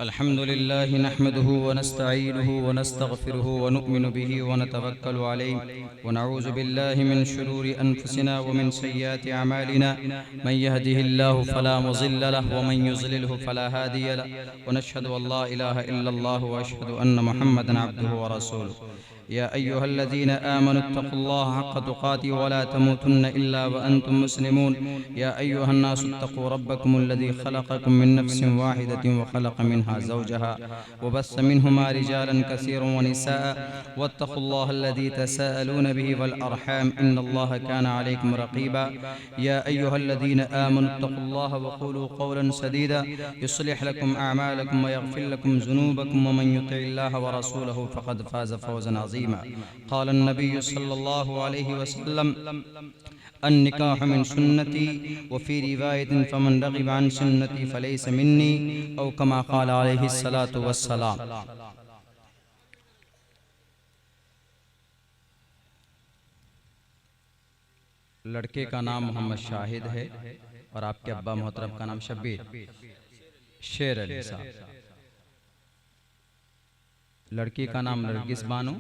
अल्हम्दुलिल्लाह नहमदुहु व नस्तईनुहु व नस्तगफिरुहु व नु'मिनु बिही व नतवक्कलु अलैहि व नऊज़ु बिल्लाहि मिन शुरूरि अनफुसिना व मिन सय्यिआति अमालिना मन यहदिहिल्लाहु फला मुज़िल्ल लहु व मन युज़लिलहु फला हादिय लहु व नशहदु अल्ला इलाहा इल्लल्लाहु व अशहदु अन्न मुहम्मदन अब्दुहु व रसूलुहु या अय्युहल्लज़ीना आमनुत्तक़ुल्लाहा हक़्क़ तुक़ातिहि व ला तमूतुन्न इल्ला व अंतुम मुस्लिमून या अय्युहन्नासु इत्तक़ू रब्बकुमुल्लज़ी ख़लक़कुम मिन नफ़्सिन वाहिदतिन व ख़लक़ मिन्हा ज़ौजहा व बस्स मिन्हुमा रिजालन कसीरन व निसाअ वत्तक़ुल्लाहल्लज़ी तसाअलून बिही वल अर्हाम इन्नल्लाहा काना अलैकुम रक़ीबा या अय्युहल्लज़ीना आमनुत्तक़ुल्लाहा व क़ूलू क़ौलन सदीदा युस्लिह लकुम अअमालकुम व यग़फ़िर लकुम ज़ुनूबकुम व मन युति'िल्लाह व रसूलहु फ़क़द फ़ाज़ फ़ौज़न अज़ीमा क़ाल अन्नबिय्यु सल्लल्लाहु अलैहि वसल्लम अन्निकाह मिन सुन्नती व फ़ी रिवायतिन फ़मन रग़िब अन सुन्नती फ़लैस मिन्नी औ कमा क़ाल अलैहिस्सलातु वस्सलाम। लड़के का नाम मोहम्मद शाहिद है और आपके अब्बा मोहतरम का नाम शब्बीर शेर अली साहब। लड़की का नाम नरगिस बानो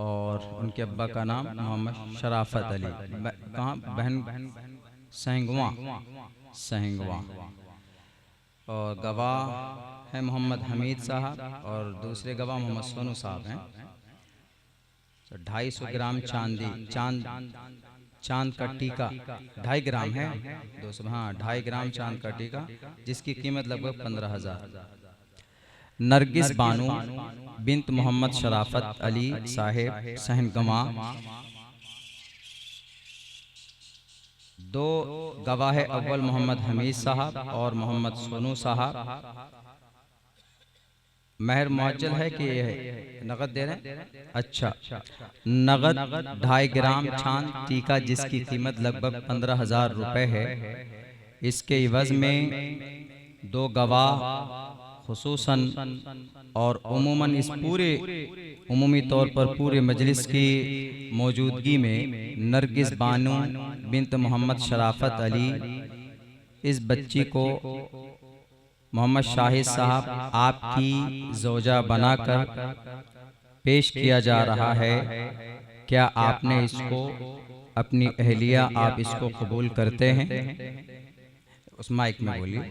और उनके अब्बा का नाम मोहम्मद शराफत अली। कहाँ बहन? सहंगवा सहंगवा। और गवाह है मोहम्मद हमीद साहब और दूसरे गवाह मोहम्मद सोनू साहब हैं। 250 ग्राम चांद का टीका 2.5 ग्राम है दोस्तों। हाँ 2.5 ग्राम चांद का टीका जिसकी कीमत लगभग 15,000। नरगिस बानो बिन्त मोहम्मद शराफत अली साहेब सहनगमा। 2 गवाह अव्वल मोहम्मद हमीद साहब और मोहम्मद सोनू साहब। महर मुअज्जल है कि नगद दे रहे हैं? अच्छा, नगद 2.5 ग्राम चांद टीका जिसकी कीमत लगभग 15,000 रुपए है। इसके इवज में 2 गवाह खुसूसन और उमूमन इस पूरे उमूमी तौर पर पूरे मजलिस की मौजूदगी में नरगिस बानो बिन्त मोहम्मद शराफत अली इस बच्ची को मोहम्मद शाहिद साहब आपकी ज़ौजा बनाकर पेश किया जा रहा है। क्या आपने इसको अपनी अहलिया आप इसको कबूल करते हैं? उस माइक में बोलिए।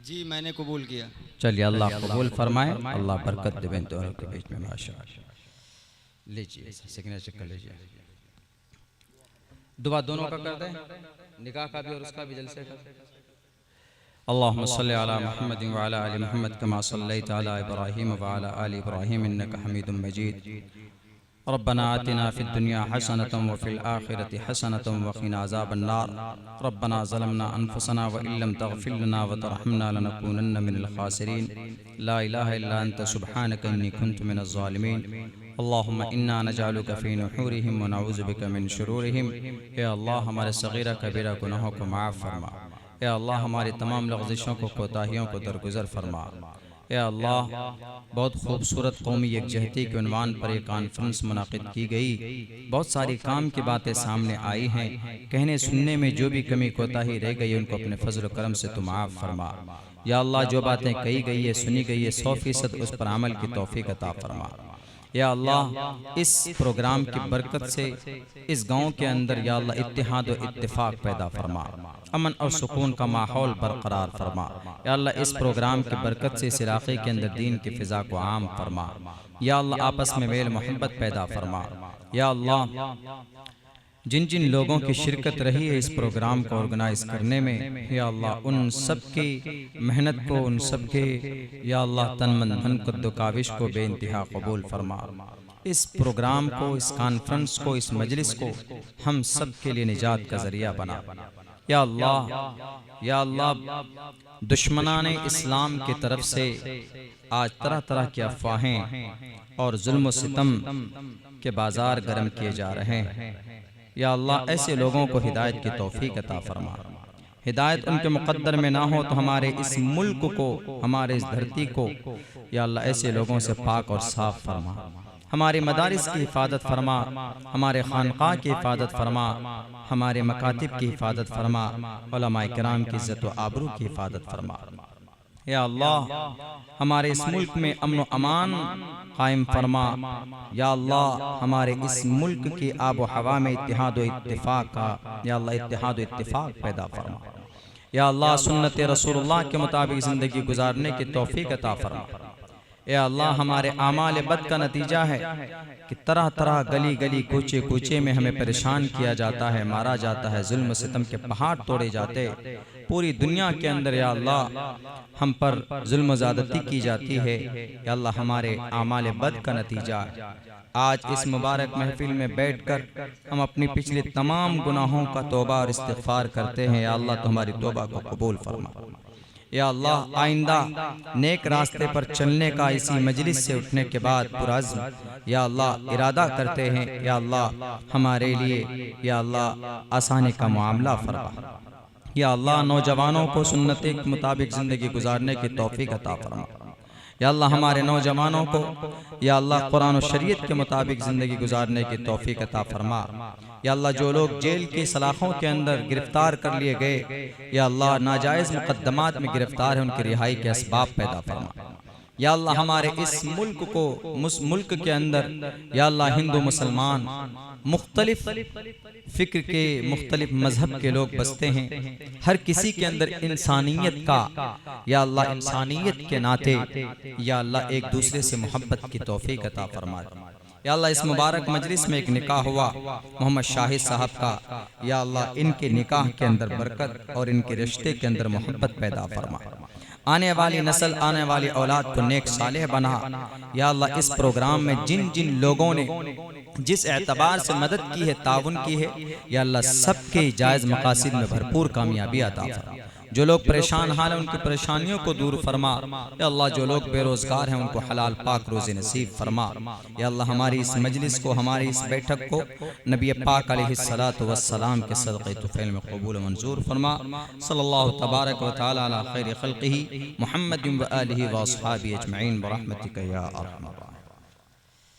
जी मैंने कबूल किया। चलिए अल्लाह कबूल फरमाए, अल्लाह बरकत दे दोनों के बीच में माशाअल्लाह। लीजिए सिग्नेचर कर लीजिए। दुआ दोनों का कर दें, निकाह का भी और उसका भी जलसे का। अल्लाहुम्मा सल्लि अला मुहम्मद व अला आलि मुहम्मद कमा सल्लैता अला इब्राहीम व अला आलि इब्राहीम इन्नका हमीदुम मजीद। रब्बना आतिना फिद दुनिया हसनतम व फिल आखिरति हसनतम व क़िना अज़ाबन्नार। रब्बना ज़लमना अनफुसना व इल्लम तग़फिर लना व तरहमना लनकूनन्न मिनल ख़ासिरीन। ला इलाहा इल्ला अंत सुब्हानका इन्नी कुन्तु मिनज़ ज़ालिमीन। अल्लाहुम्मा इन्ना नजअलुका फ़ी नुहूरिहिम व नऊज़ु बिका मिन शुरूरिहिम। या अल्लाह हमारे सग़ीरा कबीरा गुनाहों को माफ़ फरमा। या अल्लाह हमारी तमाम लग़ज़िशों को कोताहियों को दरगुज़र फरमा। या अल्लाह बहुत खूबसूरत कौमी यकजहती के उन्वान पर एक कॉन्फ्रेंस मुनाक़िद की गई। बहुत सारी काम की बातें सामने आई हैं। कहने सुनने में जो भी कमी कोताही रह गई उनको अपने फजल करम से तुम माफ़ फरमा। या अल्लाह जो बातें कही गई है सुनी गई है 100% उस पर अमल की तौफीक अता फरमा। या अल्लाह इस प्रोग्राम की बरकत से इस गांव के अंदर या अल्लाह इत्तिहाद और इत्तिफाक पैदा फरमा, अमन और सुकून का माहौल बरकरार फरमा। या अल्लाह इस प्रोग्राम की बरकत से इस इलाके के अंदर दीन की फ़िज़ा को आम फरमा। या अल्लाह आपस में मेल मोहब्बत पैदा फरमा। या अल्लाह जिन जिन लोगों की शिरकत रही है इस प्रोग्राम को ऑर्गेनाइज करने में, या अल्लाह उन सब की मेहनत को, उन सब के या अल्लाह तन मन धन कद्दो काविश को बेइंतहा कबूल फरमा। इस प्रोग्राम को, इस कॉन्फ्रेंस को, इस मजलिस को हम सब के लिए निजात का जरिया बना। या अल्लाह दुश्मनाने इस्लाम की तरफ से आज तरह तरह की अफवाहें और जुल्म सितम के बाजार गर्म किए जा रहे हैं। या अल्लाह ऐसे लोगों को हिदायत की तौफीक अता फरमा। हिदायत उनके मुक़द्दर में ना हो तो हमारे इस मुल्क को, हमारे इस धरती को या अल्लाह ऐसे लोगों से पाक और साफ फरमा। हमारे मदारिस की हिफाजत फरमा, हमारे खानक़ाह की हिफाजत फरमा, हमारे मकातिब की हिफाजत फरमा, उलमाए किराम की इज़्ज़त व आबरू की हिफाजत फरमा। या अल्लाह हमारे इस मुल्क में अमन व अमान कायम फरमा। या अल्लाह हमारे इस मुल्क की आब व हवा में इत्तिहाद व इत्तिफाक का या अल्लाह इत्तिहाद व इत्तिफाक पैदा फरमा। या अल्लाह सुन्नत रसूलुल्लाह के मुताबिक ज़िंदगी गुजारने की तौफीक अता फरमा। या अल्लाह हमारे आमाल बद का नतीजा है कि तरह तरह गली गली कूचे कूचे में हमें परेशान किया जाता है, मारा जाता है, जुल्म सितम के पहाड़ तोड़े जाते, पूरी दुनिया के अंदर या अल्लाह हम पर जुल्म ज़्यादती की जाती है। या अल्लाह हमारे आमाल बद का नतीजा है। आज इस मुबारक महफिल में बैठकर हम अपनी पिछले तमाम गुनाहों का तौबा और इस्तिग़फ़ार करते हैं। या अल्लाह तो हमारी तौबा को कबूल फरमा। या अल्लाह आइंदा नेक रास्ते पर चलने का इसी मजलिस से उठने के बाद पुरअज़्म या अल्लाह इरादा करते हैं। या अल्लाह हमारे लिए या अल्लाह आसानी का मामला फरमा। या अल्लाह नौजवानों को सुन्नत के मुताबिक ज़िंदगी गुजारने की तौफीक अता फरमा। या अल्लाह हमारे नौजवानों को या अल्लाह कुरान और शरीयत के मुताबिक ज़िंदगी गुजारने की तौफीक अता फरमा। या अल्लाह जो लोग जेल की सलाखों के अंदर गिरफ्तार कर लिए गए, या अल्लाह नाजायज़ मुकद्दमात में गिरफ्तार है, उनकी रिहाई के असबाब पैदा फरमा। या अल्लाह हमारे इस मुल्क को मुल्क के अंदर या अल्लाह हिंदू मुसलमान मुख्तलिफ फ़िक्र के मुख्तलिफ मजहब के लोग बसते हैं, हर किसी के अंदर इंसानियत का या अल्लाह इंसानियत के नाते या अल्लाह एक दूसरे से मोहब्बत की तौफीक अता फरमा। या अल्लाह इस मुबारक मजलिस में एक निकाह हुआ मोहम्मद शाहिद साहब का, या अल्लाह इनके निकाह के अंदर बरकत और इनके रिश्ते के अंदर मोहब्बत पैदा फरमा। आने वाली नस्ल आने वाली औलाद को नेक सालेह बना। या अल्लाह इस प्रोग्राम में जिन जिन लोगों ने जिस एतबार से मदद की है, ताउन की है, या अल्लाह सबके जायज़ मकासिद में भरपूर कामयाबी अता फरमा। जो लोग परेशान हाल हैं उनकी परेशानियों को दूर फरमा। या अल्लाह जो लोग बेरोज़गार हैं उनको हलाल पाक रोज़ी नसीब फरमा। या अल्लाह हमारी इस मजलिस को, हमारी इस बैठक को नबी पाक अलैहिस्सलातु वस्सलाम के सदक़े तुफ़ैल में कबूल मंजूर फरमा। सल्लल्लाहु तबारक व तआला अला खैरि खल्क़िही मुहम्मदिन व आलिहि व अस्हाबिही अजमईन बरहमतिका या अरहमर राहिमीन।